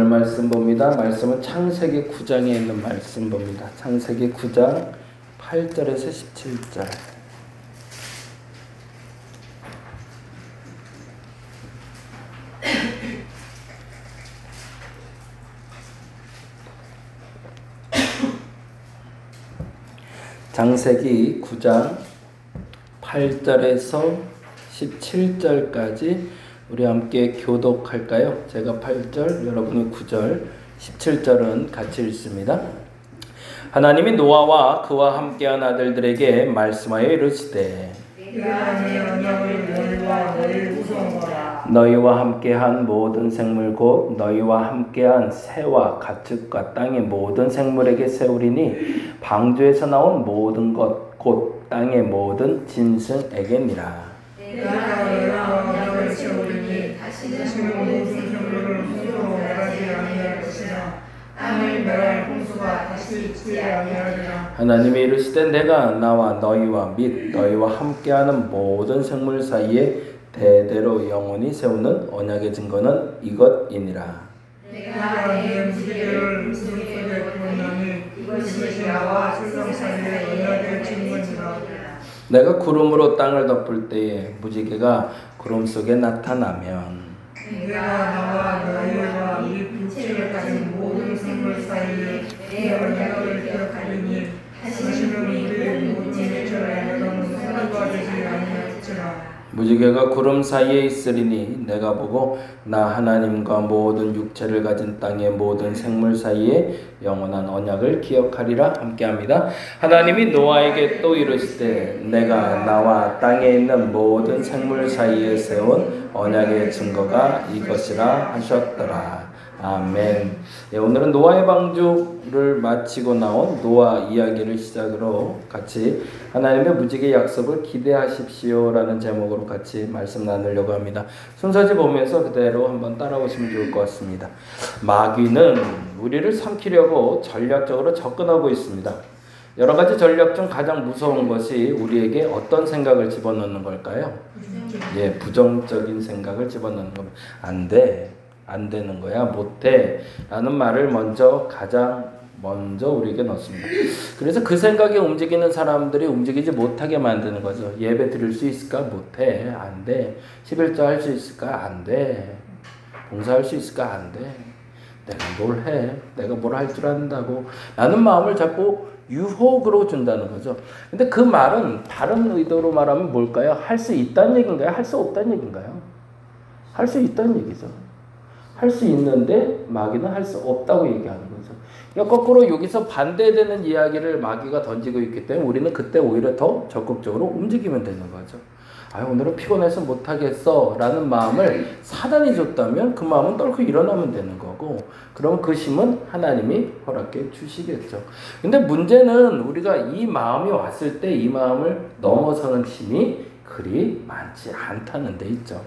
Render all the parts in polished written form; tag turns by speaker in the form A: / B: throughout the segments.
A: 오늘 말씀 봅니다. 말씀은 창세기 9장에 있는 말씀 봅니다. 창세기 9장 8절에서 17절. 창세기 9장 8절에서 17절까지 우리 함께 교독할까요? 제가 8절, 여러분이 9절, 17절은 같이 읽습니다. 하나님이 노아와 그와 함께한 아들들에게 말씀하여 이르시되 너희와 함께한 모든 생물 곧 너희와 함께한 새와 가축과 땅의 모든 생물에게 세우리니 방주에서 나온 모든 것 곧 땅의 모든 짐승에게니라.
B: 내가 너희와 언약을 세우리니 다시는 모든 생물을 홍수로 멸하지 아니할 것이나 땅을 멸할 홍수가 다시 있지 아니하리라.
A: 하나님이 이르시되 내가 나와 너희와 및 너희와 함께하는 모든 생물 사이에 대대로 영원히 세우는 언약의 증거는 이것이니라.
B: 내가 내 무지개를 무슨 속에 보내니 이것이 나와 세상 사이의 언약의 증거니라.
A: 내가 구름으로 땅을 덮을 때에 무지개가 구름 속에 나타나면
B: 내가 나와 너희와 이 빛을 가진 모든 생물 사이에 내 언약을 기억하리니 다시는 우리의 모든 절에 너는 소리가 되지 아니할지라.
A: 무지개가 구름 사이에 있으리니 내가 보고 나 하나님과 모든 육체를 가진 땅의 모든 생물 사이에 영원한 언약을 기억하리라. 함께합니다. 하나님이 노아에게 또 이르시되 내가 나와 땅에 있는 모든 생물 사이에 세운 언약의 증거가 이것이라 하셨더라. 아멘. 예, 오늘은 노아의 방주를 마치고 나온 노아 이야기를 시작으로 같이 하나님의 무지개 약속을 기대하십시오라는 제목으로 같이 말씀 나누려고 합니다. 순서지 보면서 그대로 한번 따라오시면 좋을 것 같습니다. 마귀는 우리를 삼키려고 전략적으로 접근하고 있습니다. 여러 가지 전략 중 가장 무서운 것이 우리에게 어떤 생각을 집어넣는 걸까요? 예, 부정적인 생각을 집어넣는 겁니다. 안 돼. 안 되는 거야, 못해 라는 말을 가장 먼저 우리에게 넣습니다. 그래서 그 생각에 움직이는 사람들이 움직이지 못하게 만드는 거죠. 예배 드릴 수 있을까? 못해. 안 돼. 11조 할 수 있을까? 안 돼. 봉사할 수 있을까? 안 돼. 내가 뭘 해? 내가 뭘 할 줄 안다고 라는 마음을 자꾸 유혹으로 준다는 거죠. 근데 그 말은 다른 의도로 말하면 뭘까요? 할 수 있다는 얘기인가요? 할 수 없다는 얘기인가요? 할 수 있다는 얘기죠. 할 수 있는데 마귀는 할 수 없다고 얘기하는 거죠. 그러니까 거꾸로 여기서 반대되는 이야기를 마귀가 던지고 있기 때문에 우리는 그때 오히려 더 적극적으로 움직이면 되는 거죠. 오늘은 피곤해서 못하겠어 라는 마음을 사단이 줬다면 그 마음은 떨고 일어나면 되는 거고, 그럼 그 힘은 하나님이 허락해 주시겠죠. 근데 문제는 우리가 이 마음이 왔을 때 이 마음을 넘어서는 힘이 그리 많지 않다는 데 있죠.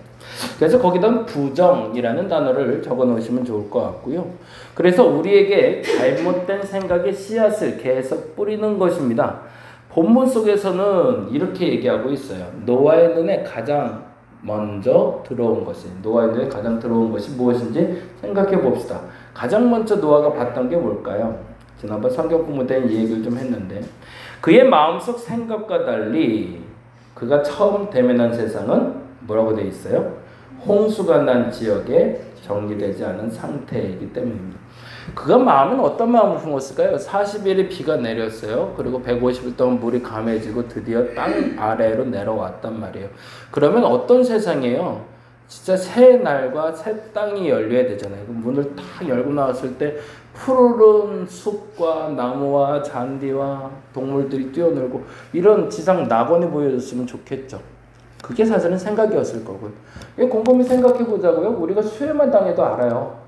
A: 그래서 거기다 부정이라는 단어를 적어 놓으시면 좋을 것 같고요. 그래서 우리에게 잘못된 생각의 씨앗을 계속 뿌리는 것입니다. 본문 속에서는 이렇게 얘기하고 있어요. 노아의 눈에 가장 먼저 들어온 것이, 노아의 눈에 가장 들어온 것이 무엇인지 생각해 봅시다. 가장 먼저 노아가 봤던 게 뭘까요? 지난번 성경 공부 때 이 얘기를 좀 했는데, 그의 마음속 생각과 달리 그가 처음 대면한 세상은 뭐라고 되어 있어요? 홍수가 난 지역에 정리되지 않은 상태이기 때문입니다. 그가 마음은 어떤 마음을 품었을까요? 40일이 비가 내렸어요. 그리고 150일 동안 물이 감해지고 드디어 땅 아래로 내려왔단 말이에요. 그러면 어떤 세상이에요? 진짜 새 날과 새 땅이 열려야 되잖아요. 문을 딱 열고 나왔을 때 푸르른 숲과 나무와 잔디와 동물들이 뛰어놀고 이런 지상 낙원이 보여줬으면 좋겠죠. 그게 사실은 생각이었을 거고요. 곰곰이 생각해 보자고요. 우리가 수해만 당해도 알아요.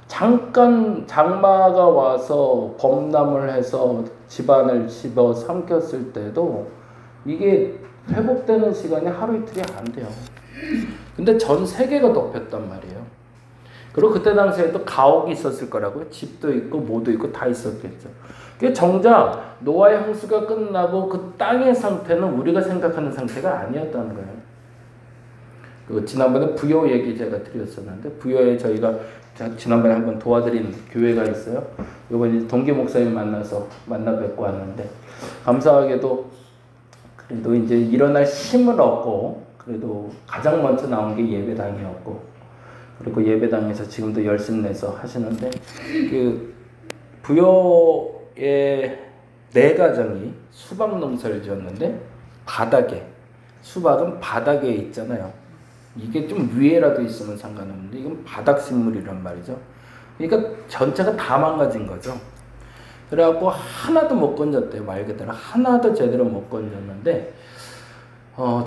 A: 잠깐 장마가 와서 범람을 해서 집안을 집어 삼켰을 때도 이게 회복되는 시간이 하루 이틀이 안 돼요. 근데 전 세계가 덮였단 말이에요. 그리고 그때 당시에 또 가옥이 있었을 거라고요. 집도 있고 뭐도 있고 다 있었겠죠. 정작 노아의 홍수가 끝나고 그 땅의 상태는 우리가 생각하는 상태가 아니었다는 거예요. 그 지난번에 부요 얘기 제가 드렸었는데 부요에 저희가 지난번에 한번 도와드린 교회가 있어요. 이번에 동기 목사님 만나 뵙고 왔는데 감사하게도 그래도 이제 일어날 힘을 얻고 그래도 가장 먼저 나온 게 예배당이었고 그리고 예배당에서 지금도 열심 내서 하시는데 그 부요의 네 가정이 수박 농사를 지었는데 바닥에 수박은 바닥에 있잖아요. 이게 좀 위에라도 있으면 상관없는데 이건 바닥 식물이란 말이죠. 그러니까 전체가 다 망가진 거죠. 그래갖고 하나도 못 건졌대요. 말 그대로 하나도 제대로 못 건졌는데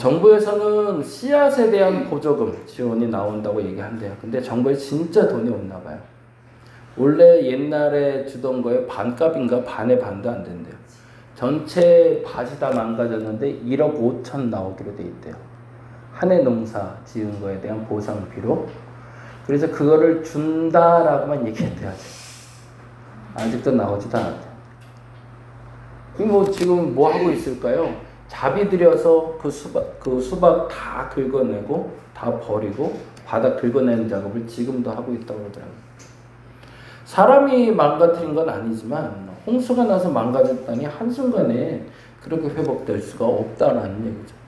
A: 정부에서는 씨앗에 대한 보조금 지원이 나온다고 얘기한대요. 근데 정부에 진짜 돈이 없나 봐요. 원래 옛날에 주던 거에 반값인가 반의 반도 안 된대요. 전체 밭이 다 망가졌는데 1억 5천 나오기로 돼 있대요. 한 해 농사 지은 거에 대한 보상비로. 그래서 그거를 준다라고만 얘기했대요. 아직도 나오지도 않았대요. 뭐 지금 뭐 하고 있을까요? 자비 들여서 그 수박 다 긁어내고 다 버리고 바닥 긁어내는 작업을 지금도 하고 있다고 그러더라고요. 사람이 망가뜨린 건 아니지만 홍수가 나서 망가진 땅이 한순간에 그렇게 회복될 수가 없다라는 얘기죠.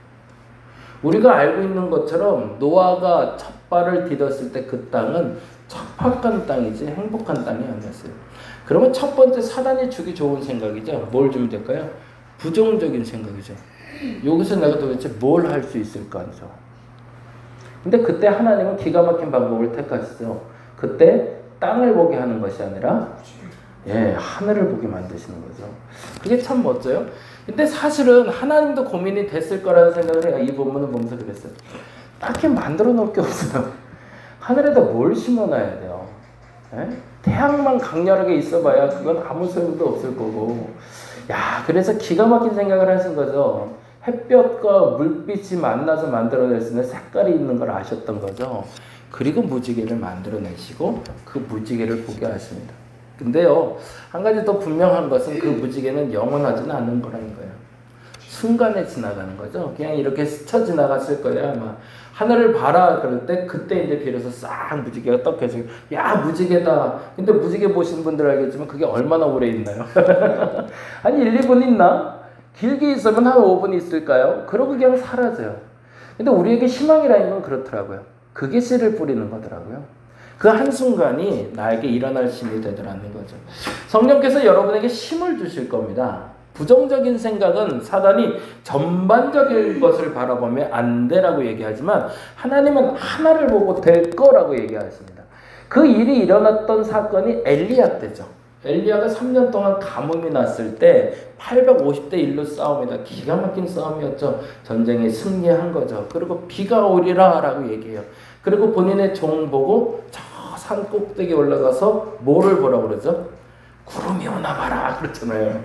A: 우리가 알고 있는 것처럼 노아가 첫 발을 디뎠을 때 그 땅은 척박한 땅이지 행복한 땅이 아니었어요. 그러면 첫 번째 사단이 주기 좋은 생각이죠. 뭘 주면 될까요? 부정적인 생각이죠. 여기서 내가 도대체 뭘 할 수 있을까 하죠. 근데 그때 하나님은 기가 막힌 방법을 택하시죠. 그때 땅을 보게 하는 것이 아니라 하늘을 보게 만드시는 거죠. 그게 참 멋져요. 근데 사실은 하나님도 고민이 됐을 거라는 생각을 해요. 이 본문을 보면서 그랬어요. 딱히 만들어 놓을 게 없어요. 하늘에다 뭘 심어놔야 돼요. 태양만 강렬하게 있어봐야 그건 아무 소용도 없을 거고. 그래서 기가 막힌 생각을 하신 거죠. 햇볕과 물빛이 만나서 만들어낼 수 있는 색깔이 있는 걸 아셨던 거죠. 그리고 무지개를 만들어내시고 그 무지개를 보게 하십니다. 근데요, 한 가지 더 분명한 것은 그 무지개는 영원하지는 않는 거라는 거예요. 순간에 지나가는 거죠. 그냥 이렇게 스쳐 지나갔을 거예요, 아마. 하늘을 봐라 그럴 때 그때 이제 비로소 싹 무지개가 떡해서 야 무지개다. 근데 무지개 보신 분들 알겠지만 그게 얼마나 오래 있나요? 아니 1, 2분 있나? 길게 있으면 한 5분 있을까요? 그러고 그냥 사라져요. 근데 우리에게 희망이라는 건 그렇더라고요. 그게 씨를 뿌리는 거더라고요. 그 한순간이 나에게 일어날 힘이 되더라는 거죠. 성령께서 여러분에게 힘을 주실 겁니다. 부정적인 생각은 사단이 전반적인 것을 바라보면 안 되라고 얘기하지만 하나님은 하나를 보고 될 거라고 얘기하십니다. 그 일이 일어났던 사건이 엘리야 때죠. 엘리야가 3년 동안 가뭄이 났을 때 850대 1로 싸웁니다. 기가 막힌 싸움이었죠. 전쟁에 승리한 거죠. 그리고 비가 오리라 라고 얘기해요. 그리고 본인의 종 보고 저 산 꼭대기 올라가서 뭐를 보라고 그러죠? 구름이 오나 봐라 그렇잖아요.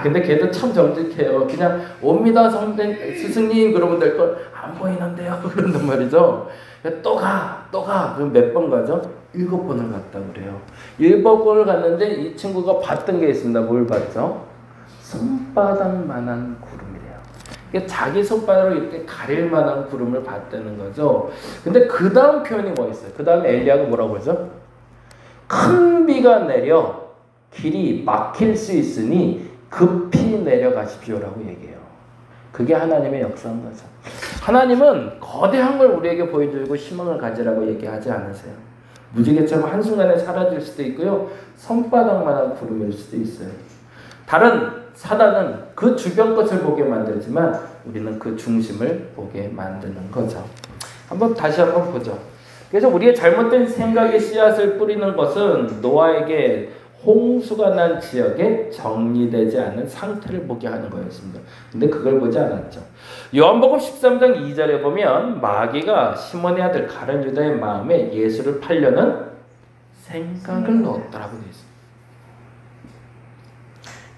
A: 근데 걔도 참 정직해요. 그냥 옵니다 스승님 그러면 될 걸 안 보이는데요 그런단 말이죠. 또 가. 그럼 몇 번 가죠? 7번을 갔다 그래요. 7번을 갔는데 이 친구가 봤던 게 있습니다. 뭘 봤죠? 손바닥만한 구름이래요. 자기 손바닥으로 이렇게 가릴 만한 구름을 봤다는 거죠. 근데 그 다음 표현이 뭐 있어요? 그 다음에 엘리야가 뭐라고 하죠? 큰 비가 내려 길이 막힐 수 있으니 급히 내려가십시오라고 얘기해요. 그게 하나님의 역사인 거죠. 하나님은 거대한 걸 우리에게 보여주고 희망을 가지라고 얘기하지 않으세요. 무지개처럼 한순간에 사라질 수도 있고요. 손바닥만한 구름일 수도 있어요. 다른 사단은 그 주변 것을 보게 만들지만 우리는 그 중심을 보게 만드는 거죠. 다시 한번 보죠. 그래서 우리의 잘못된 생각의 씨앗을 뿌리는 것은 노아에게 홍수가 난 지역에 정리되지 않은 상태를 보게 하는 거였습니다. 근데 그걸 보지 않았죠. 요한복음 13장 2절에 보면 마귀가 시몬의 아들 가룟 유다의 마음에 예수를 팔려는 생각을 넣었다라고 되어 있습니다.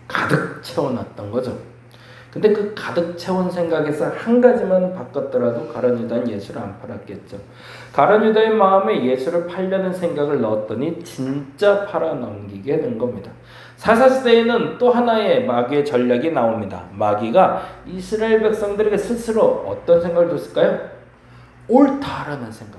A: 가득 채워놨던 거죠. 근데 그 가득 채운 생각에서 한 가지만 바꿨더라도 가룟 유다는 예수를 안 팔았겠죠. 가룟 유다의 마음에 예수를 팔려는 생각을 넣었더니 진짜 팔아넘기게 된 겁니다. 사사시대에는 또 하나의 마귀의 전략이 나옵니다. 마귀가 이스라엘 백성들에게 스스로 어떤 생각을 줬을까요? 옳다라는 생각,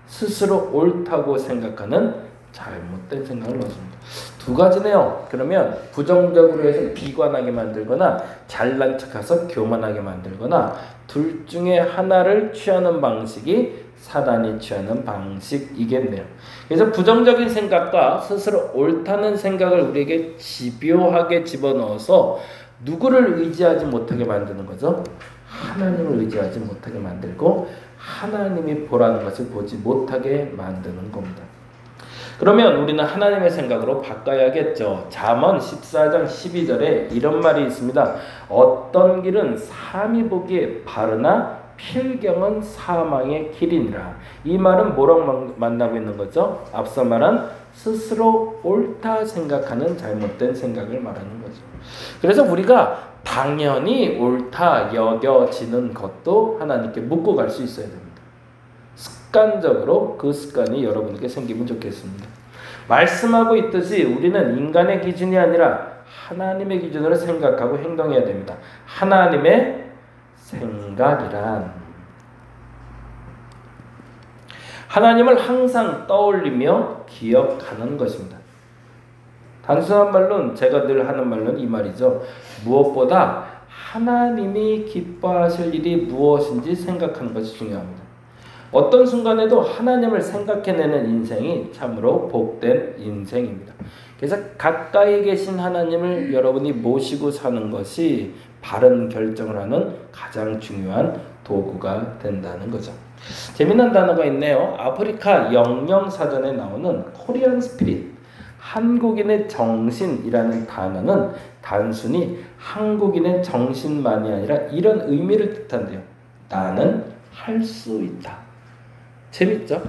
A: 스스로 옳다고 생각하는 잘못된 생각을 넣습니다. 두 가지네요. 그러면 부정적으로 해서 비관하게 만들거나 잘난 척해서 교만하게 만들거나 둘 중에 하나를 취하는 방식이 사단이 취하는 방식이겠네요. 그래서 부정적인 생각과 스스로 옳다는 생각을 우리에게 집요하게 집어넣어서 누구를 의지하지 못하게 만드는 거죠? 하나님을 의지하지 못하게 만들고 하나님이 보라는 것을 보지 못하게 만드는 겁니다. 그러면 우리는 하나님의 생각으로 바꿔야겠죠. 잠언 14장 12절에 이런 말이 있습니다. 어떤 길은 사람이 보기에 바르나 필경은 사망의 길이니라. 이 말은 뭐랑 만나고 있는 거죠? 앞서 말한 스스로 옳다 생각하는 잘못된 생각을 말하는 거죠. 그래서 우리가 당연히 옳다 여겨지는 것도 하나님께 묻고 갈 수 있어야 됩니다. 습관적으로 그 습관이 여러분에게 생기면 좋겠습니다. 말씀하고 있듯이 우리는 인간의 기준이 아니라 하나님의 기준으로 생각하고 행동해야 됩니다. 하나님의 생각이란 하나님을 항상 떠올리며 기억하는 것입니다. 단순한 말로는 제가 늘 하는 말로는 이 말이죠. 무엇보다 하나님이 기뻐하실 일이 무엇인지 생각하는 것이 중요합니다. 어떤 순간에도 하나님을 생각해내는 인생이 참으로 복된 인생입니다. 그래서 가까이 계신 하나님을 여러분이 모시고 사는 것이 바른 결정을 하는 가장 중요한 도구가 된다는 거죠. 재미난 단어가 있네요. 아프리카 영영사전에 나오는 코리안 스피릿, 한국인의 정신이라는 단어는 단순히 한국인의 정신만이 아니라 이런 의미를 뜻한대요. 나는 할 수 있다. 재밌죠?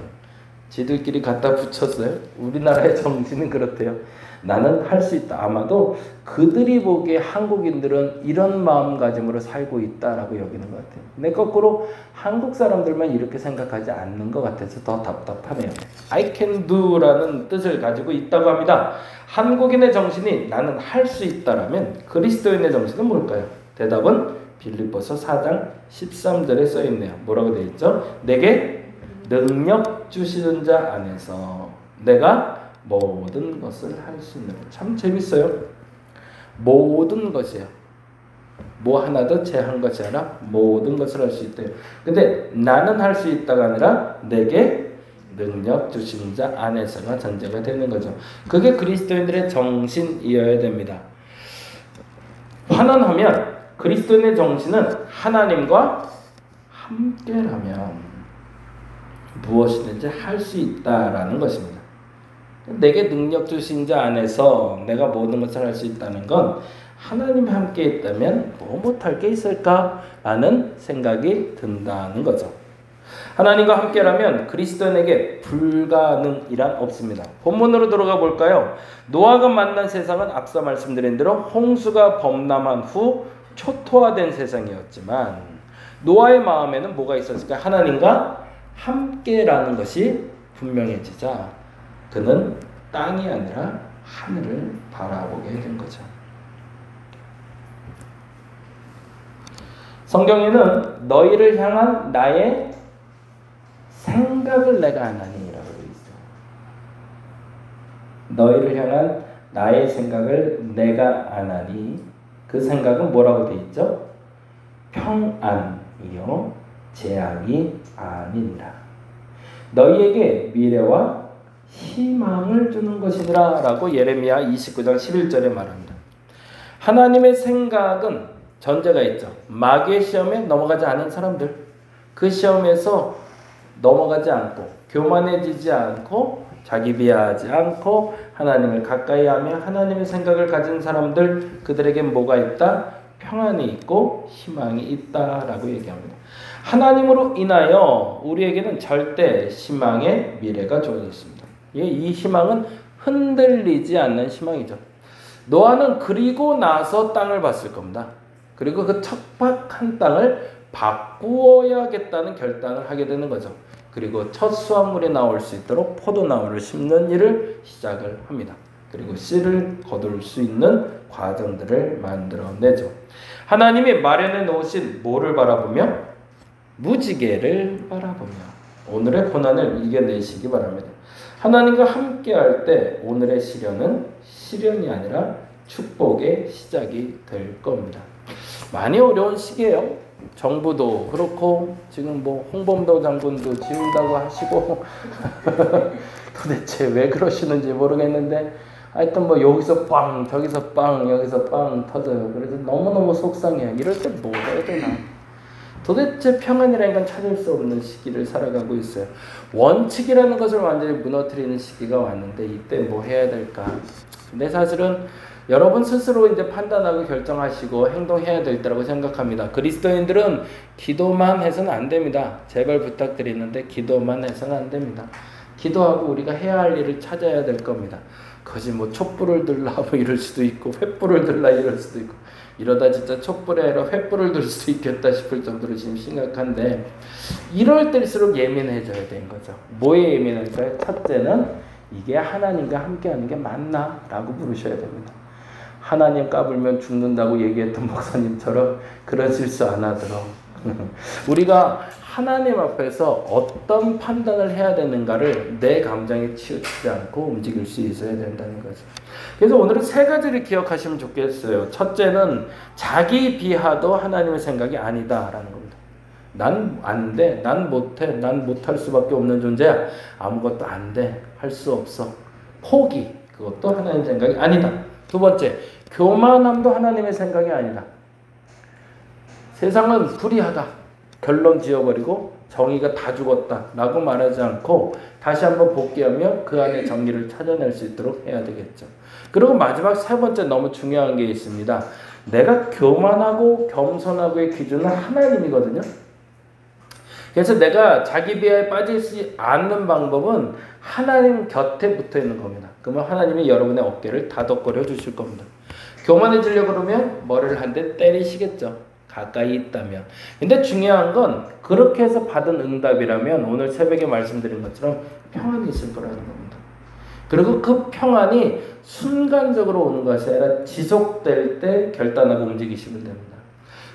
A: 지들끼리 갖다 붙였어요. 우리나라의 정신은 그렇대요. 나는 할 수 있다. 아마도 그들이 보기에 한국인들은 이런 마음가짐으로 살고 있다라고 여기는 것 같아요. 근데 거꾸로 한국 사람들만 이렇게 생각하지 않는 것 같아서 더 답답하네요. I can do라는 뜻을 가지고 있다고 합니다. 한국인의 정신이 나는 할 수 있다라면 그리스도인의 정신은 뭘까요? 대답은 빌립보서 4장 13절에 써 있네요. 뭐라고 되어 있죠? 내게 능력 주시는 자 안에서 내가 모든 것을 할 수 있는. 참 재밌어요. 모든 것이에요. 뭐 하나도 제한 것이 아니라 모든 것을 할 수 있대요. 근데 나는 할 수 있다가 아니라 내게 능력 주시는 자 안에서가 전제가 되는 거죠. 그게 그리스도인들의 정신이어야 됩니다. 환원하면 그리스도인의 정신은 하나님과 함께라면 무엇이든지 할 수 있다라는 것입니다. 내게 능력 주신 자 안에서 내가 모든 것을 할 수 있다는 건 하나님이 함께 있다면 뭐 못할 게 있을까라는 생각이 든다는 거죠. 하나님과 함께라면 그리스도인에게 불가능이란 없습니다. 본문으로 들어가 볼까요? 노아가 만난 세상은 앞서 말씀드린 대로 홍수가 범람한 후 초토화된 세상이었지만 노아의 마음에는 뭐가 있었을까요? 하나님과 함께라는 것이 분명해지자 그는 땅이 아니라 하늘을 바라보게 된 거죠. 성경에는 너희를 향한 나의 생각을 내가 안 하니라고 되어 있어요. 너희를 향한 나의 생각을 내가 안 하니 그 생각은 뭐라고 되어 있죠? 평안이요 재앙이 아니니라. 너희에게 미래와 희망을 주는 것이니라 라고 예레미야 29장 11절에 말합니다. 하나님의 생각은 전제가 있죠. 마귀의 시험에 넘어가지 않은 사람들, 그 시험에서 넘어가지 않고 교만해지지 않고 자기 비하하지 않고 하나님을 가까이 하며 하나님의 생각을 가진 사람들, 그들에게 뭐가 있다? 평안이 있고 희망이 있다라고 얘기합니다. 하나님으로 인하여 우리에게는 절대 희망의 미래가 주어져 있습니다. 이 희망은 흔들리지 않는 희망이죠. 노아는 그리고 나서 땅을 봤을 겁니다. 그리고 그 척박한 땅을 바꾸어야겠다는 결단을 하게 되는 거죠. 그리고 첫 수확물이 나올 수 있도록 포도나무를 심는 일을 시작을 합니다. 그리고 씨를 거둘 수 있는 과정들을 만들어내죠. 하나님이 마련해 놓으신 뭐를 바라보며? 무지개를 바라보며 오늘의 고난을 이겨내시기 바랍니다. 하나님과 함께할 때 오늘의 시련은 시련이 아니라 축복의 시작이 될 겁니다. 많이 어려운 시기예요. 정부도 그렇고 지금 뭐 홍범도 장군도 지운다고 하시고 도대체 왜 그러시는지 모르겠는데 하여튼 뭐 여기서 빵 저기서 빵 여기서 빵 터져요. 그래서 너무너무 속상해요. 이럴 때 뭐 해야 되나. 도대체 평안이라는 건 찾을 수 없는 시기를 살아가고 있어요. 원칙이라는 것을 완전히 무너뜨리는 시기가 왔는데 이때 뭐 해야 될까. 근데 사실은 여러분 스스로 이제 판단하고 결정하시고 행동해야 될 때라고 생각합니다. 그리스도인들은 기도만 해서는 안 됩니다. 제발 부탁드리는데 기도만 해서는 안 됩니다. 기도하고 우리가 해야 할 일을 찾아야 될 겁니다. 그것이 뭐 촛불을 들라 뭐 이럴 수도 있고 횃불을 들라 이럴 수도 있고 이러다 진짜 촛불이 아니라 횃불을 들 수도 있겠다 싶을 정도로 지금 심각한데 이럴 때일수록 예민해져야 되는 거죠. 뭐에 예민할까요? 첫째는 이게 하나님과 함께하는 게 맞나? 라고 물으셔야 됩니다. 하나님 까불면 죽는다고 얘기했던 목사님처럼 그런 실수 안 하도록 우리가 하나님 앞에서 어떤 판단을 해야 되는가를 내 감정에 치우치지 않고 움직일 수 있어야 된다는 거죠. 그래서 오늘은 세 가지를 기억하시면 좋겠어요. 첫째는 자기 비하도 하나님의 생각이 아니다라는 겁니다. 난 안 돼, 난 못해, 난 못할 수밖에 없는 존재야. 아무것도 안 돼, 할 수 없어. 포기, 그것도 하나님의 생각이 아니다. 두 번째, 교만함도 하나님의 생각이 아니다. 세상은 불의하다. 결론 지어버리고 정의가 다 죽었다 라고 말하지 않고 다시 한번 복귀하며 그 안에 정의를 찾아낼 수 있도록 해야 되겠죠. 그리고 마지막 세 번째 너무 중요한 게 있습니다. 내가 교만하고 겸손하고의 기준은 하나님이거든요. 그래서 내가 자기 비하에 빠지지 않는 방법은 하나님 곁에 붙어 있는 겁니다. 그러면 하나님이 여러분의 어깨를 다독거려 주실 겁니다. 교만해지려고 그러면 머리를 한 대 때리시겠죠. 가까이 있다면. 근데 중요한 건 그렇게 해서 받은 응답이라면 오늘 새벽에 말씀드린 것처럼 평안이 있을 거라는 겁니다. 그리고 그 평안이 순간적으로 오는 것이 아니라 지속될 때 결단하고 움직이시면 됩니다.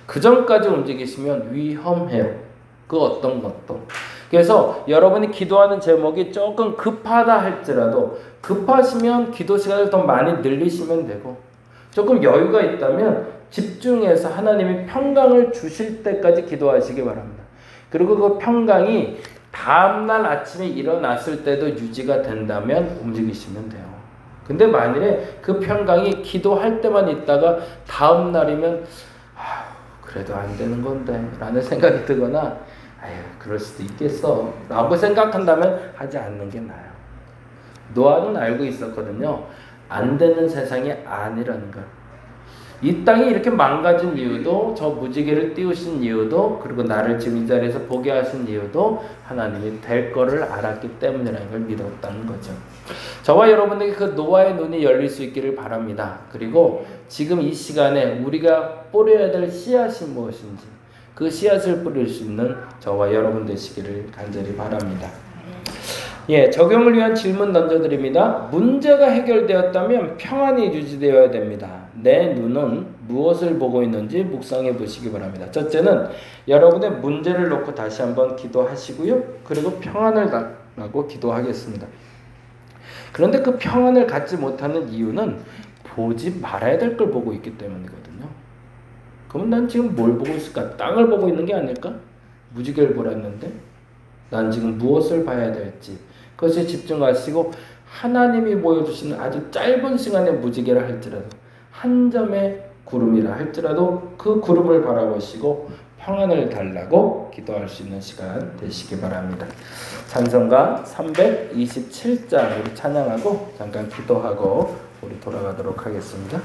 A: 그 전까지 움직이시면 위험해요. 그 어떤 것도. 그래서 여러분이 기도하는 제목이 조금 급하다 할지라도 급하시면 기도 시간을 더 많이 늘리시면 되고 조금 여유가 있다면 집중해서 하나님이 평강을 주실 때까지 기도하시기 바랍니다. 그리고 그 평강이 다음날 아침에 일어났을 때도 유지가 된다면 움직이시면 돼요. 근데 만일에 그 평강이 기도할 때만 있다가 다음날이면 그래도 안 되는 건데 라는 생각이 들거나 그럴 수도 있겠어 라고 생각한다면 하지 않는 게 나아요. 노아는 알고 있었거든요. 안 되는 세상이 아니라는 걸. 이 땅이 이렇게 망가진 이유도 저 무지개를 띄우신 이유도 그리고 나를 지금 이 자리에서 보게 하신 이유도 하나님이 될 거를 알았기 때문이라는 걸 믿었다는 거죠. 저와 여러분에게 그 노아의 눈이 열릴 수 있기를 바랍니다. 그리고 지금 이 시간에 우리가 뿌려야 될 씨앗이 무엇인지 그 씨앗을 뿌릴 수 있는 저와 여러분 되시기를 간절히 바랍니다. 적용을 위한 질문 던져드립니다. 문제가 해결되었다면 평안이 유지되어야 됩니다. 내 눈은 무엇을 보고 있는지 묵상해 보시기 바랍니다. 첫째는 여러분의 문제를 놓고 다시 한번 기도하시고요. 그리고 평안을 달라고 기도하겠습니다. 그런데 그 평안을 갖지 못하는 이유는 보지 말아야 될 걸 보고 있기 때문이거든요. 그럼 난 지금 뭘 보고 있을까? 땅을 보고 있는 게 아닐까? 무지개를 보았는데 난 지금 무엇을 봐야 될지 그것에 집중하시고 하나님이 보여주시는 아주 짧은 시간의 무지개라 할지라도 한 점의 구름이라 할지라도 그 구름을 바라보시고 평안을 달라고 기도할 수 있는 시간 되시기 바랍니다. 찬송가 327장 우리 찬양하고 잠깐 기도하고 우리 돌아가도록 하겠습니다.